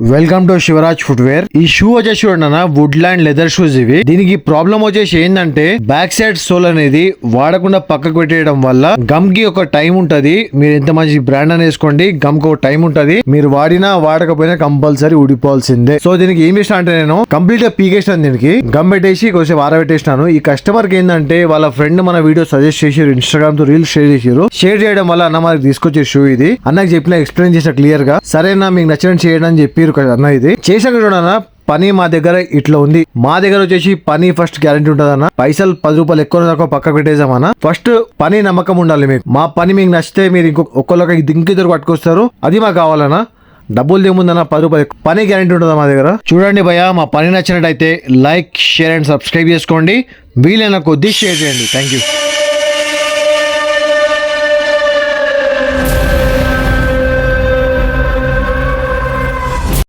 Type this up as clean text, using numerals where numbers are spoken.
Welcome to Shivraj footwear. ఈ shoe వచ్చేసి చూడన్నా వుడ్లాండ్ లెదర్ షూస్ ఇవి. దీనికి ప్రాబ్లం వచ్చేసి ఏంటంటే బ్యాక్ సైడ్ సోల్ అనేది వాడకుండా పక్కకు పెట్టేయడం వల్ల గమ్ కి ఒక టైం ఉంటది. మీరు ఎంత మంచి బ్రాండ్ అని వేసుకోండి, గమ్ కి ఒక టైం ఉంటది. మీరు వాడినా వాడకపోయినా కంపల్సరీ ఊడిపోవాల్సిందే. సో దీనికి ఏం చేసిన అంటే నేను కంప్లీట్ గా పీకేసినాను. దీనికి గమ్ పెట్టేసి కొంచెం ఆరబెట్టేసినాను. ఈ కస్టమర్ కి ఏంటంటే వాళ్ళ ఫ్రెండ్ మన వీడియో సజెస్ట్ చేసారు, ఇన్స్టాగ్రామ్ తో రీల్స్ షేర్ చేసారు. షేర్ చేయడం వల్ల అన్న మనకి తీసుకొచ్చే షూ ఇది. అన్నకి చెప్పిన ఎక్స్ప్లెయిన్ చేసిన క్లియర్ గా. సరేనా మీకు నచ్చినట్టు చేయడం అని చెప్పి అన్న ఇది చేసాక చూడన్నా పని మా దగ్గర ఇట్లా ఉంది. మా దగ్గర వచ్చేసి పని ఫస్ట్ గ్యారంటీ ఉంటుంది అన్న. పైసలు 10 రూపాయలు ఎక్కువ తక్కువ పక్క పెట్టేసామన్నా. ఫస్ట్ పని నమ్మకం ఉండాలి మీకు. మా పని మీకు నచ్చితే మీరు ఒక్కొక్కరికి దింకిద్దరు పట్టుకొస్తారు, అది మాకు కావాలన్నా. డబ్బులు దేముందన్న 10 రూపాయలు పని గ్యారంటీ ఉంటుందా మా దగ్గర. చూడండి భయ్యా, మా పని నచ్చినట్టయితే లైక్, షేర్ అండ్ సబ్స్క్రైబ్ చేసుకోండి. వీలైన కొద్దీ షేర్ చేయండి. Thank you.